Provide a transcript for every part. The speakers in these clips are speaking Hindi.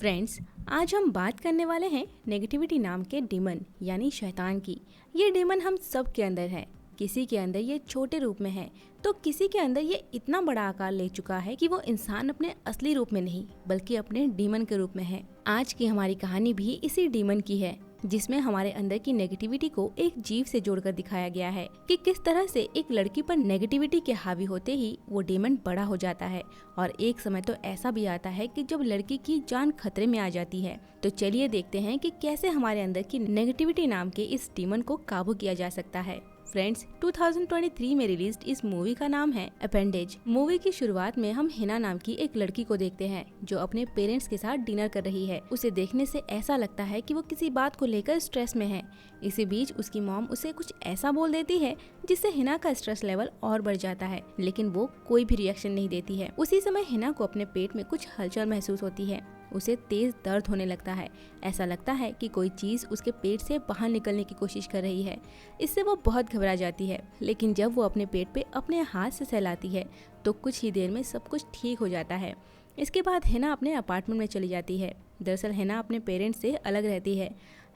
फ्रेंड्स, आज हम बात करने वाले हैं नेगेटिविटी नाम के डीमन यानी शैतान की। ये डीमन हम सब के अंदर है। किसी के अंदर ये छोटे रूप में है तो किसी के अंदर ये इतना बड़ा आकार ले चुका है कि वो इंसान अपने असली रूप में नहीं बल्कि अपने डीमन के रूप में है। आज की हमारी कहानी भी इसी डीमन की है, जिसमें हमारे अंदर की नेगेटिविटी को एक जीव से जोड़कर दिखाया गया है कि किस तरह से एक लड़की पर नेगेटिविटी के हावी होते ही वो डीमन बड़ा हो जाता है। और एक समय तो ऐसा भी आता है कि जब लड़की की जान खतरे में आ जाती है। तो चलिए देखते हैं कि कैसे हमारे अंदर की नेगेटिविटी नाम के इस डीमन को काबू किया जा सकता है। फ्रेंड्स, 2023 में रिलीज इस मूवी का नाम है अपेंडेज। मूवी की शुरुआत में हम हिना नाम की एक लड़की को देखते हैं जो अपने पेरेंट्स के साथ डिनर कर रही है। उसे देखने से ऐसा लगता है कि वो किसी बात को लेकर स्ट्रेस में है। इसी बीच उसकी मॉम उसे कुछ ऐसा बोल देती है जिससे हिना का स्ट्रेस लेवल और बढ़ जाता है, लेकिन वो कोई भी रिएक्शन नहीं देती है। उसी समय हिना को अपने पेट में कुछ हलचल महसूस होती है। उसे तेज दर्द होने लगता है। ऐसा लगता है कि कोई चीज उसके पेट से बाहर निकलने की कोशिश कर रही है। इससे वो बहुत घबरा जाती है, लेकिन जब वो अपने पेट पे अपने हाथ से सहलाती है तो कुछ ही देर में सब कुछ ठीक हो जाता है। इसके बाद हिना अपने अपार्टमेंट में चली जाती है। दरअसल हिना अपने पेरेंट्स से अलग रहती है।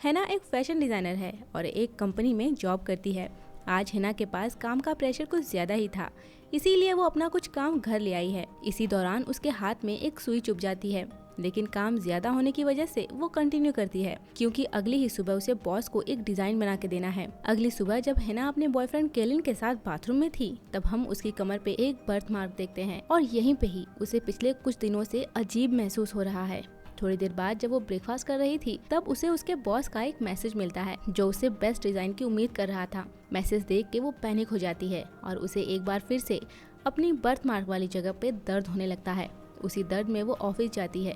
हिना एक फैशन डिजाइनर है और एक कंपनी में जॉब करती है। आज हिना के पास काम का प्रेशर कुछ ज्यादा ही था, इसीलिए वो अपना कुछ काम घर ले आई है। इसी दौरान उसके हाथ में एक सुई चुभ जाती है, लेकिन काम ज्यादा होने की वजह से वो कंटिन्यू करती है, क्योंकि अगली ही सुबह उसे बॉस को एक डिजाइन बना के देना है। अगली सुबह जब हिना अपने बॉयफ्रेंड केलिन के साथ बाथरूम में थी, तब हम उसकी कमर पे एक बर्थ मार्क देखते हैं और यहीं पे ही उसे पिछले कुछ दिनों से अजीब महसूस हो रहा है। थोड़ी देर बाद जब वो ब्रेकफास्ट कर रही थी, तब उसे उसके बॉस का एक मैसेज मिलता है जो उसे बेस्ट डिजाइन की उम्मीद कर रहा था। मैसेज देख के वो पैनिक हो जाती है और उसे एक बार फिर से अपनी बर्थ मार्क वाली जगह पे दर्द होने लगता है। उसी दर्द में वो ऑफिस जाती है।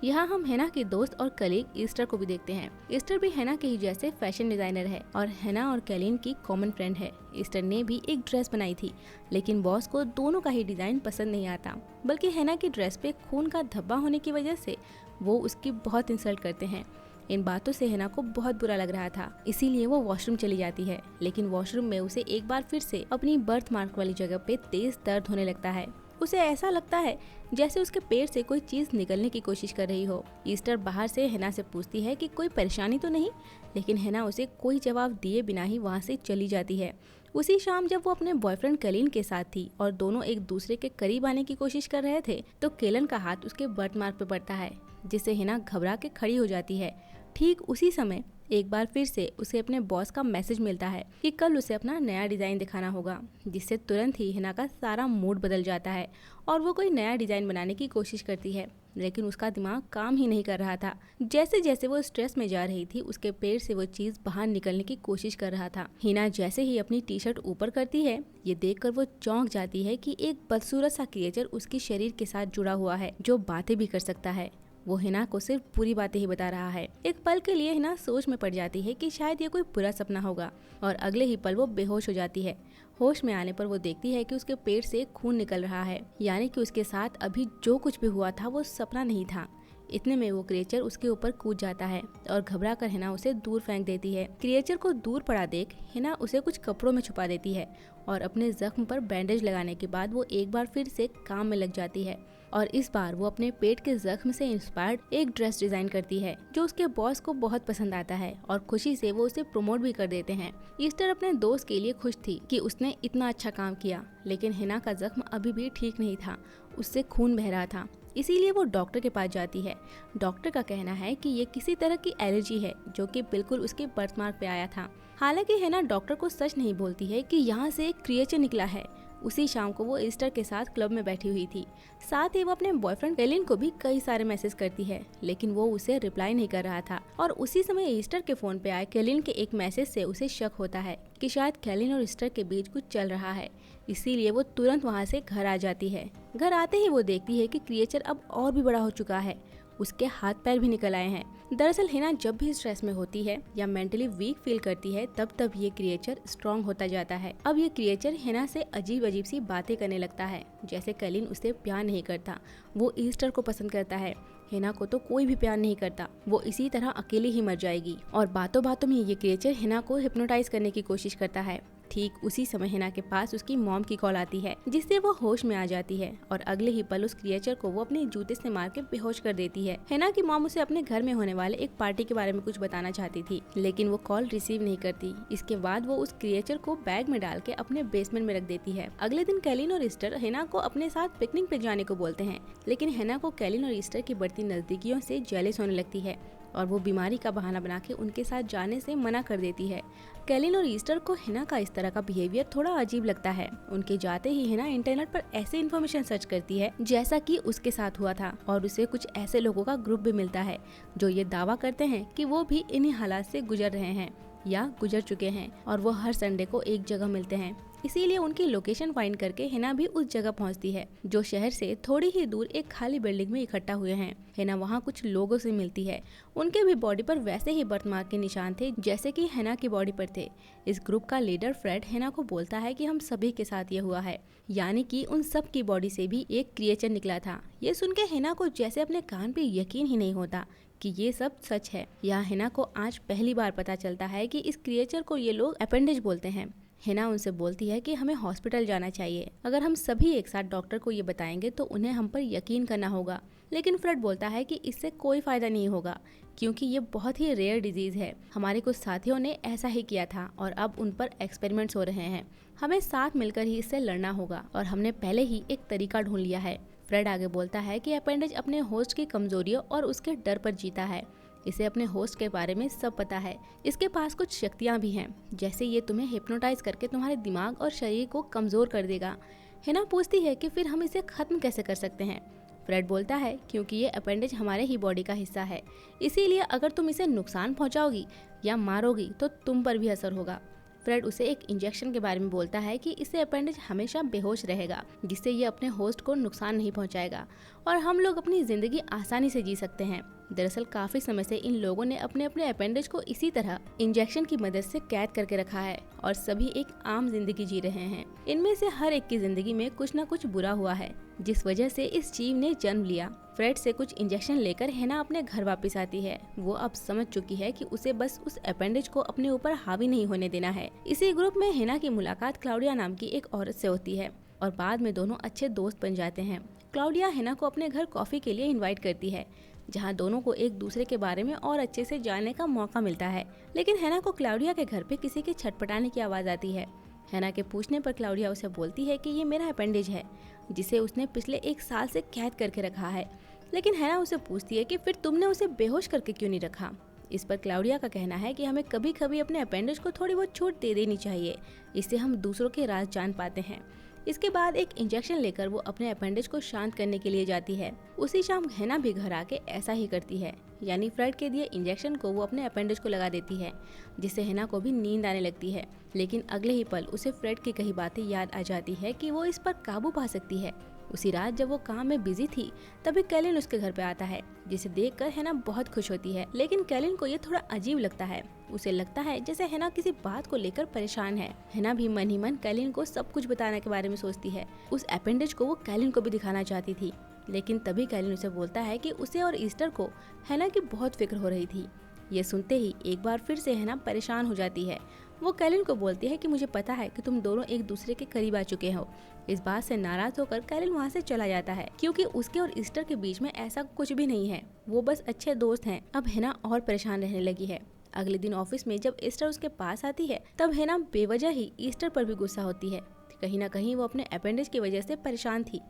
यहाँ हम हिना की दोस्त और कलीग ईस्टर को भी देखते हैं। ईस्टर भी हिना के ही जैसे फैशन डिजाइनर है और हिना और कैलिन की कॉमन फ्रेंड है। ईस्टर ने भी एक ड्रेस बनाई थी, लेकिन बॉस को दोनों का ही डिजाइन पसंद नहीं आता, बल्कि हिना की ड्रेस पे खून का धब्बा होने की वजह से वो उसकी बहुत इंसल्ट करते हैं। इन बातों से हिना को बहुत बुरा लग रहा था, इसीलिए वो वॉशरूम चली जाती है। लेकिन वॉशरूम में उसे एक बार फिर से अपनी बर्थ मार्क वाली जगह पे तेज दर्द होने लगता है। उसे ऐसा लगता है जैसे उसके पेट से कोई चीज निकलने की कोशिश कर रही हो। ईस्टर बाहर से हिना से पूछती है कि कोई परेशानी तो नहीं, लेकिन हिना उसे कोई जवाब दिए बिना ही वहाँ से चली जाती है। उसी शाम जब वो अपने बॉयफ्रेंड केलिन के साथ थी और दोनों एक दूसरे के करीब आने की कोशिश कर रहे थे, तो केलन का हाथ उसके बर्थ मार्क पे पड़ता है, जिससे हिना घबरा के खड़ी हो जाती है। ठीक उसी समय एक बार फिर से उसे अपने बॉस का मैसेज मिलता है कि कल उसे अपना नया डिजाइन दिखाना होगा, जिससे तुरंत ही हिना का सारा मूड बदल जाता है और वो कोई नया डिजाइन बनाने की कोशिश करती है, लेकिन उसका दिमाग काम ही नहीं कर रहा था। जैसे जैसे वो स्ट्रेस में जा रही थी, उसके पेट से वो चीज बाहर निकलने की कोशिश कर रहा था। हिना जैसे ही अपनी टी शर्ट ऊपर करती है, ये देखकर वो चौंक जाती है कि एक बदसूरत सा क्रिएचर उसके शरीर के साथ जुड़ा हुआ है, जो बातें भी कर सकता है। वो हिना को सिर्फ बुरी बातें ही बता रहा है। एक पल के लिए हिना सोच में पड़ जाती है कि शायद ये कोई बुरा सपना होगा, और अगले ही पल वो बेहोश हो जाती है। होश में आने पर वो देखती है कि उसके पेट से खून निकल रहा है, यानी कि उसके साथ अभी जो कुछ भी हुआ था वो सपना नहीं था। इतने में वो क्रिएचर उसके ऊपर कूद जाता है और घबरा कर हिना उसे दूर फेंक देती है। क्रिएचर को दूर पड़ा देख हिना उसे कुछ कपड़ों में छुपा देती है और अपने जख्म पर बैंडेज लगाने के बाद वो एक बार फिर से काम में लग जाती है और इस बार वो अपने पेट के जख्म से इंस्पायर्ड एक ड्रेस डिजाइन करती है जो उसके बॉस को बहुत पसंद आता है और खुशी से वो उसे प्रमोट भी कर देते हैं। ईस्टर अपने दोस्त के लिए खुश थी कि उसने इतना अच्छा काम किया, लेकिन हिना का जख्म अभी भी ठीक नहीं था, उससे खून बह रहा था। इसीलिए वो डॉक्टर के पास जाती है। डॉक्टर का कहना है कि ये किसी तरह की एलर्जी है जो कि बिल्कुल उसके बर्थ मार्क पे आया था। हालांकि हिना डॉक्टर को सच नहीं बोलती है कि यहाँ से एक क्रिएचर निकला है। उसी शाम को वो ईस्टर के साथ क्लब में बैठी हुई थी। साथ ही वो अपने बॉयफ्रेंड केलिन को भी कई सारे मैसेज करती है, लेकिन वो उसे रिप्लाई नहीं कर रहा था। और उसी समय ईस्टर के फोन पे आए केलिन के एक मैसेज से उसे शक होता है कि शायद केलिन और ईस्टर के बीच कुछ चल रहा है। इसीलिए वो तुरंत वहाँ से घर आ जाती है। घर आते ही वो देखती है कि क्रिएचर अब और भी बड़ा हो चुका है, उसके हाथ पैर भी निकल आए हैं। दरअसल हिना जब भी स्ट्रेस में होती है या मेंटली वीक फील करती है, तब तब ये क्रिएचर स्ट्रॉन्ग होता जाता है। अब ये क्रिएचर हिना से अजीब अजीब सी बातें करने लगता है, जैसे कलिन उसे प्यार नहीं करता, वो ईस्टर को पसंद करता है, हिना को तो कोई भी प्यार नहीं करता, वो इसी तरह अकेली ही मर जाएगी। और बातों बातों में ये क्रिएचर हिना को हिप्नोटाइज करने की कोशिश करता है। ठीक उसी समय हिना के पास उसकी मॉम की कॉल आती है, जिससे वो होश में आ जाती है और अगले ही पल उस क्रिएचर को वो अपने जूते से मार के बेहोश कर देती है। हिना की मॉम उसे अपने घर में होने वाले एक पार्टी के बारे में कुछ बताना चाहती थी, लेकिन वो कॉल रिसीव नहीं करती। इसके बाद वो उस क्रिएचर को बैग में डाल के अपने बेसमेंट में रख देती है। अगले दिन कैलिन और ईस्टर हिना को अपने साथ पिकनिक पे जाने को बोलते हैं, लेकिन हिना को कैलिन और ईस्टर की बढ़ती नजदीकियों से जेलस होने लगती है और वो बीमारी का बहाना बना के उनके साथ जाने से मना कर देती है। कैलिन और ईस्टर को हिना का इस तरह का बिहेवियर थोड़ा अजीब लगता है। उनके जाते ही हिना इंटरनेट पर ऐसे इन्फॉर्मेशन सर्च करती है जैसा कि उसके साथ हुआ था और उसे कुछ ऐसे लोगों का ग्रुप भी मिलता है जो ये दावा करते हैं कि वो भी इन्हीं हालात से गुजर रहे हैं या गुजर चुके हैं और वो हर संडे को एक जगह मिलते हैं। इसीलिए उनकी लोकेशन फाइंड करके हिना भी उस जगह पहुंचती है जो शहर से थोड़ी ही दूर एक खाली बिल्डिंग में इकट्ठा हुए हैं। हिना वहां कुछ लोगों से मिलती है। उनके भी बॉडी पर वैसे ही बर्थमार्क के निशान थे जैसे कि हिना की बॉडी पर थे। इस ग्रुप का लीडर फ्रेड हिना को बोलता है कि हम सभी के साथ ये हुआ है, यानी कि उन सब की बॉडी से भी एक क्रिएचर निकला था। ये सुन के हिना को जैसे अपने कान पे यकीन ही नहीं होता कि ये सब सच है। यहाँ हिना को आज पहली बार पता चलता है कि इस क्रिएचर को ये लोग अपेंडेज बोलते हैं। हिना उनसे बोलती है कि हमें हॉस्पिटल जाना चाहिए। अगर हम सभी एक साथ डॉक्टर को ये बताएंगे तो उन्हें हम पर यकीन करना होगा, लेकिन फ्रेड बोलता है कि इससे कोई फायदा नहीं होगा क्योंकि ये बहुत ही रेयर डिजीज है। हमारे कुछ साथियों ने ऐसा ही किया था और अब उन पर एक्सपेरिमेंट्स हो रहे हैं। हमें साथ मिलकर ही इससे लड़ना होगा और हमने पहले ही एक तरीका ढूंढ लिया है। फ्रेड आगे बोलता है कि अपेंडेज अपने होस्ट की कमजोरियों और उसके डर पर जीता है। इसे अपने होस्ट के बारे में सब पता है। इसके पास कुछ शक्तियाँ भी हैं, जैसे ये तुम्हें हिप्नोटाइज करके तुम्हारे दिमाग और शरीर को कमजोर कर देगा। हिना पूछती है कि फिर हम इसे खत्म कैसे कर सकते हैं। फ्रेड बोलता है क्योंकि ये अपेंडेज हमारे ही बॉडी का हिस्सा है, इसीलिए अगर तुम इसे नुकसान पहुंचाओगी या मारोगी तो तुम पर भी असर होगा। फ्रेड उसे एक इंजेक्शन के बारे में बोलता है कि इससे अपेंडेज हमेशा बेहोश रहेगा, जिससे ये अपने होस्ट को नुकसान नहीं पहुंचाएगा और हम लोग अपनी जिंदगी आसानी से जी सकते हैं। दरअसल काफी समय से इन लोगों ने अपने अपने अपेंडेज को इसी तरह इंजेक्शन की मदद से कैद करके रखा है और सभी एक आम जिंदगी जी रहे हैं। इनमें से हर एक की जिंदगी में कुछ न कुछ बुरा हुआ है, जिस वजह से इस जीव ने जन्म लिया। फ्रेड से कुछ इंजेक्शन लेकर हिना अपने घर वापस आती है। वो अब समझ चुकी है कि उसे बस उस अपेंडेज को अपने ऊपर हावी नहीं होने देना है। इसी ग्रुप में हिना की मुलाकात क्लाउडिया नाम की एक औरत से होती है और बाद में दोनों अच्छे दोस्त बन जाते हैं। क्लाउडिया हिना को अपने घर कॉफी के लिए इनवाइट करती है, जहां दोनों को एक दूसरे के बारे में और अच्छे से जानने का मौका मिलता है। लेकिन हिना को क्लाउडिया के घर पे किसी के छटपटाने की आवाज आती है। हिना के पूछने पर क्लाउडिया उसे बोलती है कि ये मेरा अपेंडेज है, जिसे उसने पिछले 1 साल से कैद करके रखा है। लेकिन हिना उसे पूछती है कि फिर तुमने उसे बेहोश करके क्यों नहीं रखा। इस पर क्लाउडिया का कहना है कि हमें कभी कभी अपने अपेंडेज को थोड़ी बहुत छूट दे देनी चाहिए, इससे हम दूसरों के राज जान पाते हैं। इसके बाद एक इंजेक्शन लेकर वो अपने अपेंडेज को शांत करने के लिए जाती है। उसी शाम हिना भी घर आके ऐसा ही करती है, यानी फ्रेड के दिए इंजेक्शन को वो अपने अपेंडेज को लगा देती है, जिससे हिना को भी नींद आने लगती है। लेकिन अगले ही पल उसे फ्रेड की कही बातें याद आ जाती है कि वो इस पर काबू पा सकती है। उसी रात जब वो काम में बिजी थी, तभी कैलिन उसके घर पे आता है, जिसे देखकर हिना बहुत खुश होती है। लेकिन कैलिन को ये थोड़ा अजीब लगता है। उसे लगता है जैसे हिना किसी बात को लेकर परेशान है। हिना भी मन ही मन कैलिन को सब कुछ बताने के बारे में सोचती है। उस अपेंडेज को वो कैलिन को भी दिखाना चाहती थी, लेकिन तभी कैलिन उसे बोलता है कि उसे और ईस्टर को हिना की बहुत फिक्र हो रही थी। ये सुनते ही एक बार फिर से हिना परेशान हो जाती है। वो कैलिन को बोलती है कि मुझे पता है कि तुम दोनों एक दूसरे के करीब आ चुके हो। इस बात से नाराज होकर कैलिन वहाँ से चला जाता है, क्योंकि उसके और ईस्टर के बीच में ऐसा कुछ भी नहीं है। वो बस अच्छे दोस्त हैं। अब हिना और परेशान रहने लगी है। अगले दिन ऑफिस में जब ईस्टर उसके पास आती है, तब हिना बेवजह ही ईस्टर पर भी गुस्सा होती है। कहीं ना कहीं वो अपने अपेंडिक्स की वजह से परेशान थी।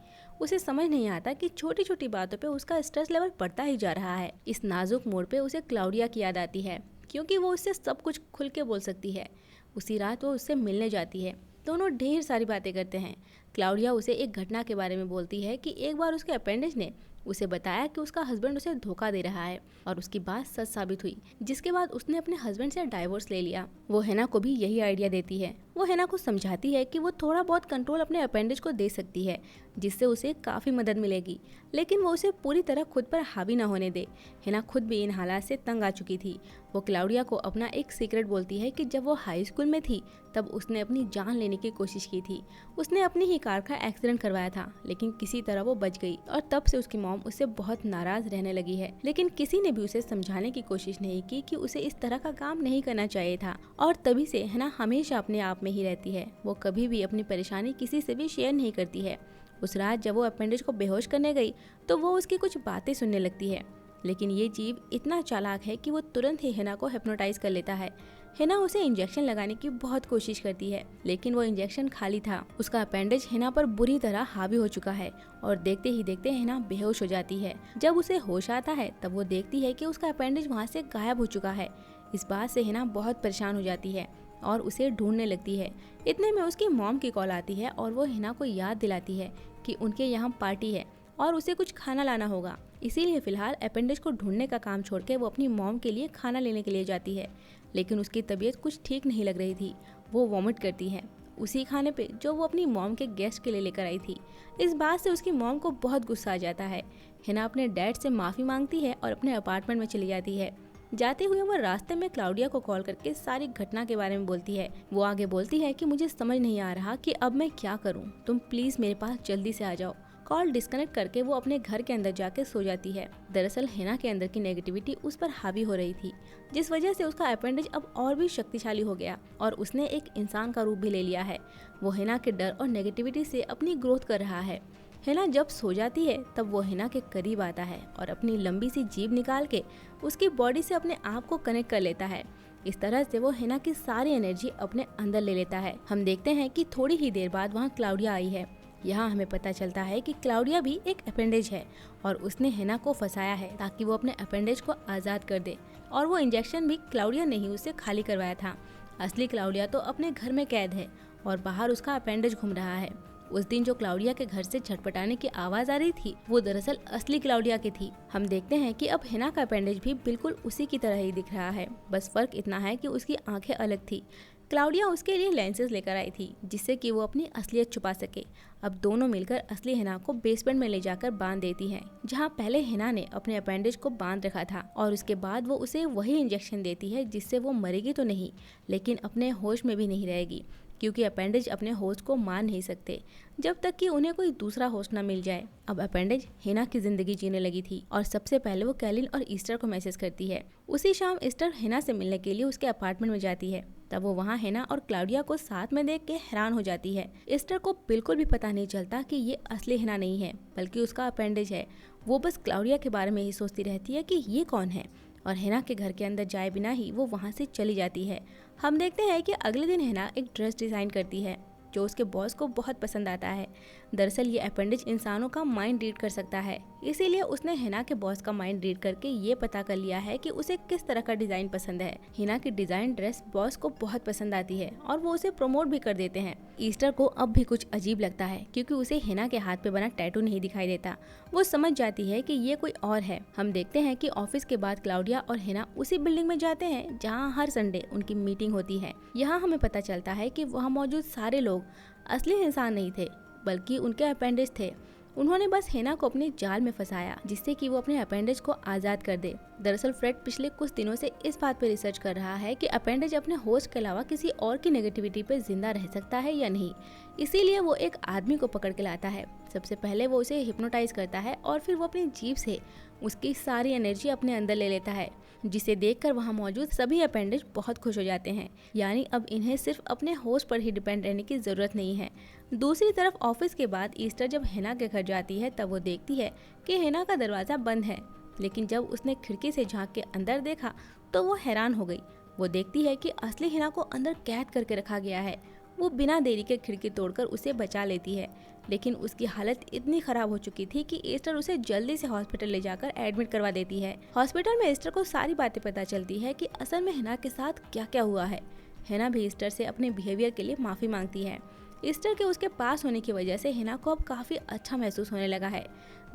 उसे समझ नहीं आता कि छोटी छोटी बातों पे उसका स्ट्रेस लेवल बढ़ता ही जा रहा है। इस नाजुक मोड़ पे उसे क्लाउडिया की याद आती है, क्योंकि वो उससे सब कुछ खुल के बोल सकती है। उसी रात वो उससे मिलने जाती है। दोनों ढेर सारी बातें करते हैं। क्लाउडिया उसे एक घटना के बारे में बोलती है कि एक बार उसके अपेंडिक्स ने उसे बताया कि उसका हस्बैंड उसे धोखा दे रहा है, और उसकी बात सच साबित हुई, जिसके बाद उसने अपने हस्बैंड से डाइवोर्स ले लिया। वो हिना को भी यही आइडिया देती है। वो हिना को समझाती है कि वो थोड़ा बहुत कंट्रोल अपने अपेंडिक्स को दे सकती है, जिससे उसे काफ़ी मदद मिलेगी, लेकिन वो उसे पूरी तरह खुद पर हावी ना होने दे। हिना खुद भी इन हालात से तंग आ चुकी थी। वो क्लाउडिया को अपना एक सीक्रेट बोलती है कि जब वो हाई स्कूल में थी तब उसने अपनी जान लेने की कोशिश की थी। उसने अपनी ही कार का एक्सीडेंट करवाया था, लेकिन किसी तरह वो बच गई और तब से उसकी मॉम उससे बहुत नाराज रहने लगी है। लेकिन किसी ने भी उसे समझाने की कोशिश नहीं की कि उसे इस तरह का काम नहीं करना चाहिए था, और तभी से हिना हमेशा अपने आप में ही रहती है। वो कभी भी अपनी परेशानी किसी से भी शेयर नहीं करती है। उस रात जब वो अपेंडिज को बेहोश करने गई तो वो उसकी कुछ बातें सुनने लगती है, लेकिन ये जीव इतना चालाक है कि वो तुरंत ही हिना को हिप्नोटाइज कर लेता है। हिना उसे इंजेक्शन लगाने की बहुत कोशिश करती है, लेकिन वो इंजेक्शन खाली था। उसका अपेंडिज हिना पर बुरी तरह हावी हो चुका है और देखते ही देखते हिना बेहोश हो जाती है। जब उसे होश आता है तब वो देखती है कि उसका अपेंडिज वहाँ से गायब हो चुका है। इस बात से हिना बहुत परेशान हो जाती है और उसे ढूंढने लगती है। इतने में उसकी मॉम की कॉल आती है और वो हिना को याद दिलाती है कि उनके यहाँ पार्टी है और उसे कुछ खाना लाना होगा। इसीलिए फिलहाल अपेंडिज को ढूंढने का काम छोड़ के वो अपनी मॉम के लिए खाना लेने के लिए जाती है, लेकिन उसकी तबीयत कुछ ठीक नहीं लग रही थी। वो वॉमिट करती है उसी खाने पे जो वो अपनी मॉम के गेस्ट के लिए लेकर आई थी। इस बात से उसकी मॉम को बहुत गुस्सा आ जाता है। हिना अपने डैड से माफ़ी मांगती है और अपने अपार्टमेंट में चली जाती है। जाते हुए वो रास्ते में क्लाउडिया को कॉल करके सारी घटना के बारे में बोलती है। वो आगे बोलती है कि मुझे समझ नहीं आ रहा कि अब मैं क्या करूं, तुम प्लीज मेरे पास जल्दी से आ जाओ। कॉल डिस्कनेक्ट करके वो अपने घर के अंदर जाके सो जाती है। दरअसल हिना के अंदर की नेगेटिविटी उस पर हावी हो रही थी, जिस वजह से उसका अपेंडिज अब और भी शक्तिशाली हो गया और उसने एक इंसान का रूप भी ले लिया है। वो हिना के डर और नेगेटिविटी से अपनी ग्रोथ कर रहा है। हिना जब सो जाती है तब वो हिना के करीब आता है और अपनी लंबी सी जीभ निकाल के उसकी बॉडी से अपने आप को कनेक्ट कर लेता है। इस तरह से वो हिना की सारी एनर्जी अपने अंदर ले लेता है। हम देखते हैं कि थोड़ी ही देर बाद वहाँ क्लाउडिया आई है। यहाँ हमें पता चलता है कि क्लाउडिया भी एक अपेंडेज है और उसने हिना को फंसाया है ताकि वो अपने अपेंडेज को आज़ाद कर दे, और वो इंजेक्शन भी क्लाउडिया ने ही उससे खाली करवाया था। असली क्लाउडिया तो अपने घर में कैद है और बाहर उसका अपेंडेज घूम रहा है। उस दिन जो क्लाउडिया के घर से छटपटाने की आवाज आ रही थी वो दरअसल असली क्लाउडिया की थी। हम देखते हैं कि अब हिना का अपेंडेज भी बिल्कुल उसी की तरह ही दिख रहा है, बस फर्क इतना है कि उसकी आंखें अलग थी। क्लाउडिया उसके लिए लेंसेज लेकर आई थी जिससे कि वो अपनी असलियत छुपा सके। अब दोनों मिलकर असली हिना को बेसमेंट में ले जाकर बांध देती हैं, जहाँ पहले हिना ने अपने अपेंडेज को बांध रखा था, और उसके बाद वो उसे वही इंजेक्शन देती है जिससे वो मरेगी तो नहीं, लेकिन अपने होश में भी नहीं रहेगी, क्योंकि अपेंडेज अपने होस्ट को मार नहीं सकते जब तक कि उन्हें कोई दूसरा होस्ट न मिल जाए। अब अपेंडेज हिना की जिंदगी जीने लगी थी और सबसे पहले वो कैलिन और ईस्टर को मैसेज करती है। उसी शाम ईस्टर हिना से मिलने के लिए उसके अपार्टमेंट में जाती है। तब वो वहाँ हिना और क्लाउडिया को साथ में देख के हैरान हो जाती है। ईस्टर को बिल्कुल भी पता नहीं चलता कि ये असली हिना नहीं है बल्कि उसका अपेंडेज है। वो बस क्लाउडिया के बारे में ही सोचती रहती है कि ये कौन है, और हिना के घर के अंदर जाए बिना ही वो वहाँ से चली जाती है। हम देखते हैं कि अगले दिन हिना एक ड्रेस डिज़ाइन करती है जो उसके बॉस को बहुत पसंद आता है। दरअसल ये अपेंडेज इंसानों का माइंड रीड कर सकता है, इसीलिए उसने हिना के बॉस का माइंड रीड करके ये पता कर लिया है कि उसे किस तरह का डिज़ाइन पसंद है। हिना की डिज़ाइन ड्रेस बॉस को बहुत पसंद आती है और वो उसे प्रमोट भी कर देते हैं। ईस्टर को अब भी कुछ अजीब लगता है क्योंकि उसे हिना के हाथ पे बना टैटू नहीं दिखाई देता। वो समझ जाती है कि ये कोई और है। हम देखते हैं कि ऑफिस के बाद क्लाउडिया और हिना उसी बिल्डिंग में जाते हैं जहाँ हर संडे उनकी मीटिंग होती है। यहाँ हमें पता चलता है कि वहाँ मौजूद सारे लोग असली इंसान नहीं थे बल्कि उनके अपेंडेज थे। उन्होंने बस हिना को अपने जाल में फंसाया जिससे कि वो अपने अपेंडेज को आज़ाद कर दे। दरअसल फ्रेड पिछले कुछ दिनों से इस बात पर रिसर्च कर रहा है कि अपेंडेज अपने होस्ट के अलावा किसी और की नेगेटिविटी पे जिंदा रह सकता है या नहीं। इसीलिए वो एक आदमी को पकड़ के लाता है। सबसे पहले वो उसे हिप्नोटाइज करता है और फिर वो अपनी जीभ से उसकी सारी एनर्जी अपने अंदर ले लेता है, जिसे देखकर वहाँ मौजूद सभी अपेंडेज बहुत खुश हो जाते हैं। यानी अब इन्हें सिर्फ अपने होस्ट पर ही डिपेंड रहने की ज़रूरत नहीं है। दूसरी तरफ ऑफिस के बाद ईस्टर जब हिना के घर जाती है तब वो देखती है कि हिना का दरवाज़ा बंद है, लेकिन जब उसने खिड़की से झांक के अंदर देखा तो वो हैरान हो गई। वो देखती है कि असली हिना को अंदर कैद करके रखा गया है। वो बिना देरी के खिड़की तोड़कर उसे बचा लेती है, लेकिन उसकी हालत इतनी खराब हो चुकी थी कि ईस्टर उसे जल्दी से हॉस्पिटल ले जाकर एडमिट करवा देती है। हॉस्पिटल में ईस्टर को सारी बातें पता चलती है कि असल में हिना के साथ क्या क्या हुआ है। हिना भी ईस्टर से अपने बिहेवियर के लिए माफ़ी मांगती है। ईस्टर के उसके पास होने की वजह से हिना को अब काफ़ी अच्छा महसूस होने लगा है।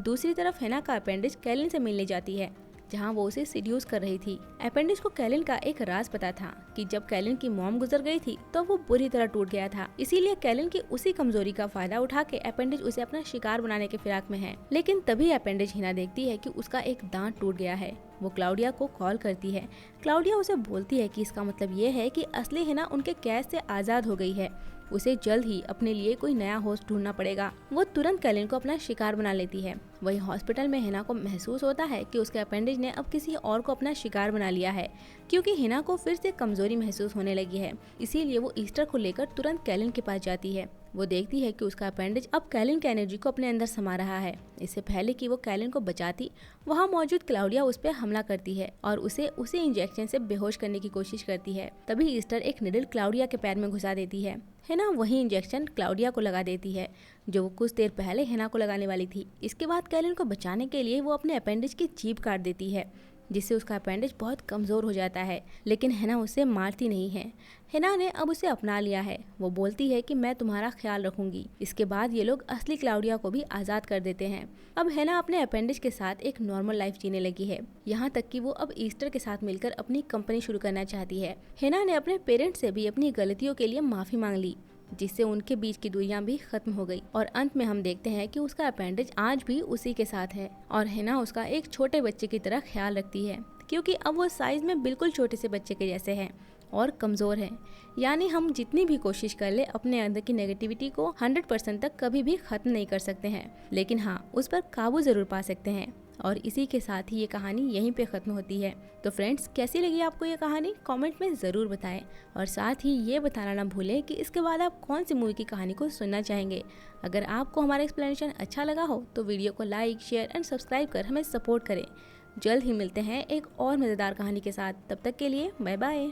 दूसरी तरफ हिना का अपेंडिज कैलिन से मिलने जाती है। जहाँ वो उसे सिड्यूस कर रही थी। अपेंडिज को कैलिन का एक राज पता था कि जब कैलिन की मॉम गुजर गई थी तो वो बुरी तरह टूट गया था। इसीलिए कैलिन की उसी कमजोरी का फायदा उठा के अपेंडिज उसे अपना शिकार बनाने के फिराक में है। लेकिन तभी अपेंडिज हिना देखती है कि उसका एक दांत टूट गया है। वो क्लाउडिया को कॉल करती है। क्लाउडिया उसे बोलती है कि इसका मतलब ये है कि असली हिना उनके कैद से आजाद हो गई है। उसे जल्द ही अपने लिए कोई नया होस्ट ढूंढना पड़ेगा। वो तुरंत कैलिन को अपना शिकार बना लेती है। वहीं हॉस्पिटल में हिना को महसूस होता है कि उसके अपेंडिज ने अब किसी और को अपना शिकार बना लिया है, क्योंकि हिना को फिर से कमजोरी महसूस होने लगी है। इसीलिए वो ईस्टर को लेकर तुरंत कैलिन के पास जाती है। वो देखती है कि उसका अपेंडिज अब कैलिन की एनर्जी को अपने अंदर समा रहा है। इससे पहले कि वो कैलिन को बचाती, वहाँ मौजूद क्लाउडिया उस पर हमला करती है और उसे उसी इंजेक्शन से बेहोश करने की कोशिश करती है। तभी ईस्टर एक निडल क्लाउडिया के पैर में घुसा देती है। हिना वही इंजेक्शन क्लाउडिया को लगा देती है, जो वो कुछ देर पहले हिना को लगाने वाली थी। इसके बाद कैलिन को बचाने के लिए वो अपने अपेंडिज की जीभ काट देती है, जिससे उसका अपेंडिज बहुत कमजोर हो जाता है। लेकिन हिना उसे मारती नहीं है। हिना ने अब उसे अपना लिया है। वो बोलती है कि मैं तुम्हारा ख्याल रखूंगी। इसके बाद ये लोग असली क्लाउडिया को भी आजाद कर देते हैं। अब हिना अपने अपेंडिज के साथ एक नॉर्मल लाइफ जीने लगी है, यहाँ तक कि वो अब ईस्टर के साथ मिलकर अपनी कंपनी शुरू करना चाहती है। हिना ने अपने पेरेंट्स से भी अपनी गलतियों के लिए माफी मांग ली, जिससे उनके बीच की दूरियां भी खत्म हो गई। और अंत में हम देखते हैं कि उसका अपेंडिज आज भी उसी के साथ है और हिना उसका एक छोटे बच्चे की तरह ख्याल रखती है, क्योंकि अब वो साइज में बिल्कुल छोटे से बच्चे के जैसे है और कमज़ोर है। यानी हम जितनी भी कोशिश कर ले अपने अंदर की नेगेटिविटी को 100% तक कभी भी ख़त्म नहीं कर सकते हैं, लेकिन हाँ, उस पर काबू ज़रूर पा सकते हैं। और इसी के साथ ही ये कहानी यहीं पे ख़त्म होती है। तो फ्रेंड्स, कैसी लगी आपको ये कहानी कमेंट में ज़रूर बताएं और साथ ही ये बताना ना भूलें कि इसके बाद आप कौन सी मूवी की कहानी को सुनना चाहेंगे। अगर आपको हमारा एक्सप्लेनेशन अच्छा लगा हो तो वीडियो को लाइक, शेयर एंड सब्सक्राइब कर हमें सपोर्ट करें। जल्द ही मिलते हैं एक और मज़ेदार कहानी के साथ। तब तक के लिए बाय बाय।